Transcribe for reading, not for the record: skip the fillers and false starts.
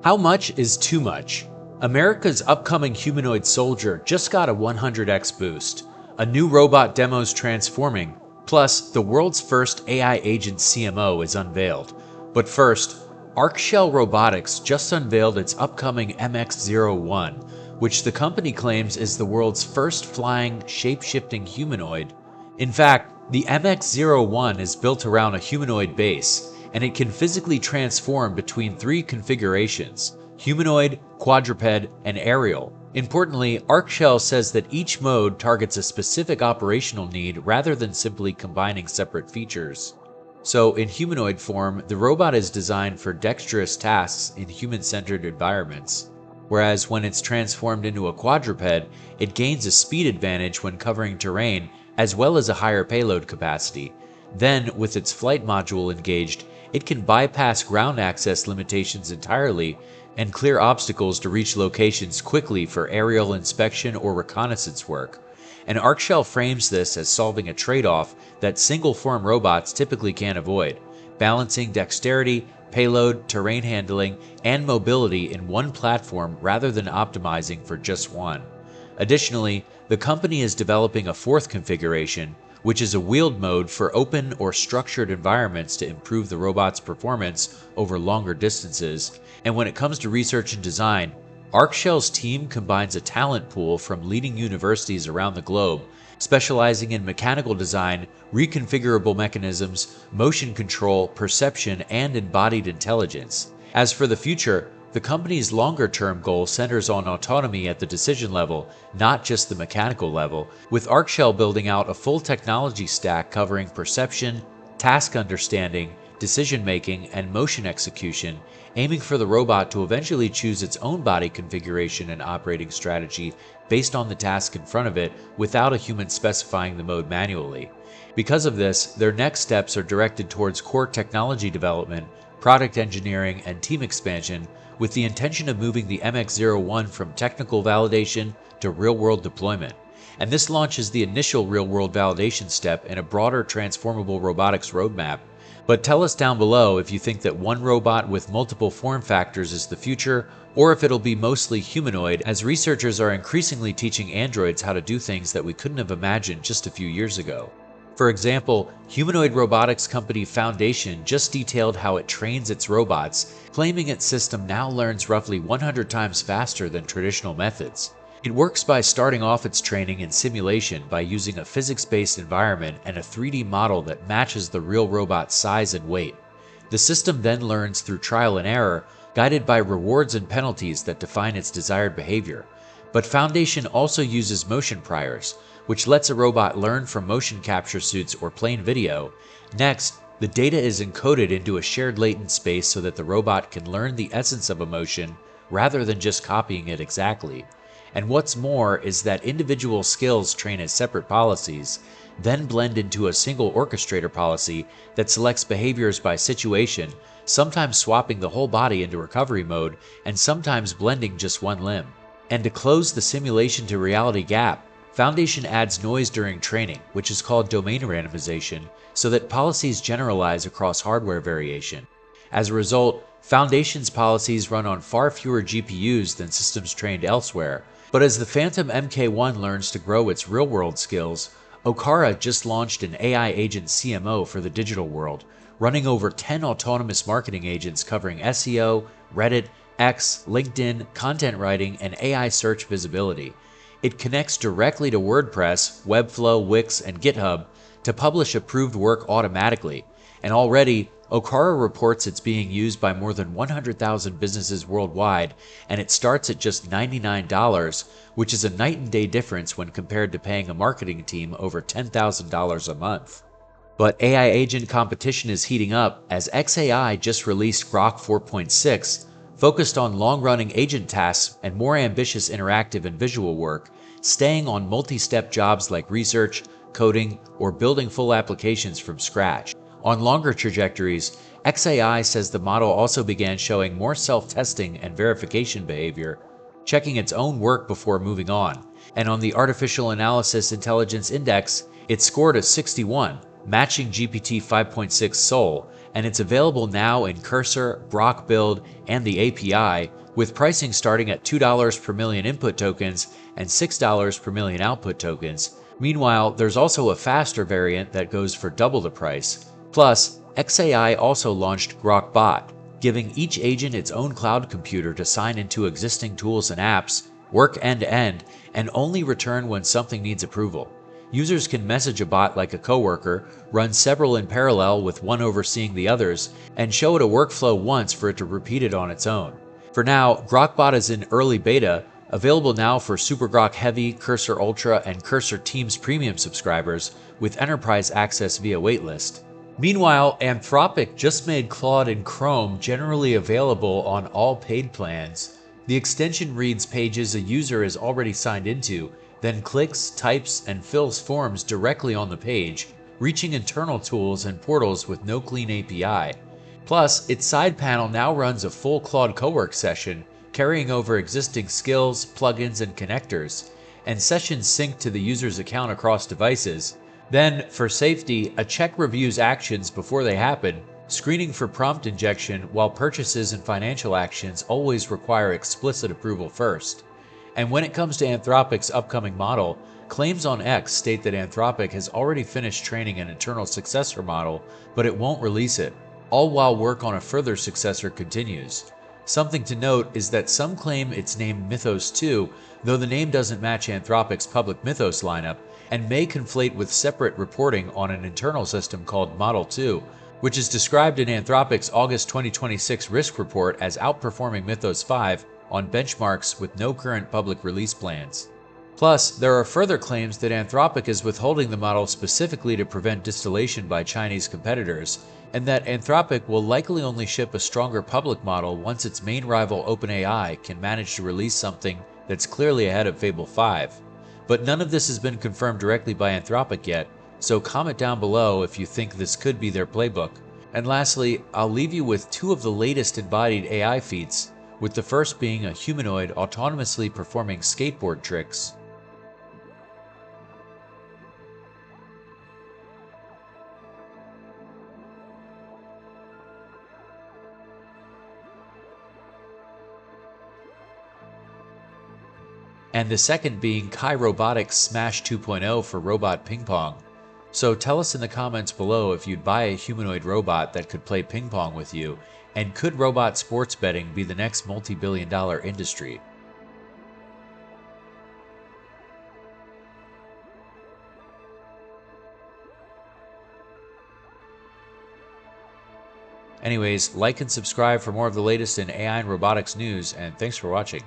How much is too much? America's upcoming humanoid soldier just got a 100x boost. A new robot demo's transforming, plus the world's first AI agent CMO is unveiled. But first, Arcshell Robotics just unveiled its upcoming MX-01, which the company claims is the world's first flying, shape-shifting humanoid. In fact, the MX-01 is built around a humanoid base, and it can physically transform between three configurations: humanoid, quadruped, and aerial. Importantly, Arcshell says that each mode targets a specific operational need rather than simply combining separate features. So, in humanoid form, the robot is designed for dexterous tasks in human-centered environments, whereas when it's transformed into a quadruped, it gains a speed advantage when covering terrain as well as a higher payload capacity. Then, with its flight module engaged, it can bypass ground access limitations entirely and clear obstacles to reach locations quickly for aerial inspection or reconnaissance work. And Arcshell frames this as solving a trade-off that single-form robots typically can't avoid, balancing dexterity, payload, terrain handling, and mobility in one platform rather than optimizing for just one. Additionally, the company is developing a fourth configuration, which is a wheeled mode for open or structured environments to improve the robot's performance over longer distances. And when it comes to research and design, Arcshell's team combines a talent pool from leading universities around the globe, specializing in mechanical design, reconfigurable mechanisms, motion control, perception, and embodied intelligence. As for the future, the company's longer-term goal centers on autonomy at the decision level, not just the mechanical level, with Arcshell building out a full technology stack covering perception, task understanding, decision-making, and motion execution, aiming for the robot to eventually choose its own body configuration and operating strategy based on the task in front of it without a human specifying the mode manually. Because of this, their next steps are directed towards core technology development, product engineering, and team expansion, with the intention of moving the MX-01 from technical validation to real-world deployment. And this launches the initial real-world validation step in a broader transformable robotics roadmap. But tell us down below if you think that one robot with multiple form factors is the future, or if it'll be mostly humanoid, as researchers are increasingly teaching androids how to do things that we couldn't have imagined just a few years ago. For example, humanoid robotics company Foundation just detailed how it trains its robots, claiming its system now learns roughly 100 times faster than traditional methods. It works by starting off its training in simulation by using a physics-based environment and a 3D model that matches the real robot's size and weight. The system then learns through trial and error, guided by rewards and penalties that define its desired behavior. But Foundation also uses motion priors, which lets a robot learn from motion capture suits or plain video. Next, the data is encoded into a shared latent space so that the robot can learn the essence of a motion rather than just copying it exactly. And what's more is that individual skills train as separate policies, then blend into a single orchestrator policy that selects behaviors by situation, sometimes swapping the whole body into recovery mode and sometimes blending just one limb. And to close the simulation to reality gap, Foundation adds noise during training, which is called domain randomization, so that policies generalize across hardware variation. As a result, Foundation's policies run on far fewer GPUs than systems trained elsewhere. But as the Phantom MK1 learns to grow its real-world skills, Okara just launched an AI agent CMO for the digital world, running over 10 autonomous marketing agents covering SEO, Reddit, X, LinkedIn, content writing, and AI search visibility. It connects directly to WordPress, Webflow, Wix, and GitHub to publish approved work automatically, and already, Okara reports it's being used by more than 100,000 businesses worldwide, and it starts at just $99, which is a night and day difference when compared to paying a marketing team over $10,000 a month. But AI agent competition is heating up as xAI just released Grok 4.6, focused on long-running agent tasks and more ambitious interactive and visual work, staying on multi-step jobs like research, coding, or building full applications from scratch. On longer trajectories, xAI says the model also began showing more self-testing and verification behavior, checking its own work before moving on. And on the Artificial Analysis Intelligence Index, it scored a 61, matching GPT 5.6 Sol, and it's available now in Cursor, Grok Build, and the API, with pricing starting at $2 per million input tokens and $6 per million output tokens. Meanwhile, there's also a faster variant that goes for double the price. Plus, XAI also launched Grok Bot, giving each agent its own cloud computer to sign into existing tools and apps, work end-to-end, and only return when something needs approval. Users can message a bot like a coworker, run several in parallel with one overseeing the others, and show it a workflow once for it to repeat it on its own. For now, Grok Bot is in early beta, available now for SuperGrok Heavy, Cursor Ultra, and Cursor Teams Premium subscribers, with enterprise access via waitlist. Meanwhile, Anthropic just made Claude and Chrome generally available on all paid plans. The extension reads pages a user is already signed into, then clicks, types, and fills forms directly on the page, reaching internal tools and portals with no clean API. Plus, its side panel now runs a full Claude Cowork session, carrying over existing skills, plugins, and connectors, and sessions sync to the user's account across devices. Then, for safety, a check reviews actions before they happen, screening for prompt injection, while purchases and financial actions always require explicit approval first. And when it comes to Anthropic's upcoming model, claims on X state that Anthropic has already finished training an internal successor model, but it won't release it, all while work on a further successor continues. Something to note is that some claim it's named Mythos 2, though the name doesn't match Anthropic's public Mythos lineup, and may conflate with separate reporting on an internal system called Model 2, which is described in Anthropic's August 2026 risk report as outperforming Mythos 5 on benchmarks with no current public release plans. Plus, there are further claims that Anthropic is withholding the model specifically to prevent distillation by Chinese competitors, and that Anthropic will likely only ship a stronger public model once its main rival OpenAI can manage to release something that's clearly ahead of Fable 5. But none of this has been confirmed directly by Anthropic yet, so comment down below if you think this could be their playbook. And lastly, I'll leave you with two of the latest embodied AI feats, with the first being a humanoid autonomously performing skateboard tricks. And the second being Kai Robotics Smash 2.0 for robot ping pong. So tell us in the comments below if you'd buy a humanoid robot that could play ping pong with you, and could robot sports betting be the next multi-billion-dollar industry? Anyways, like and subscribe for more of the latest in AI and robotics news, and thanks for watching.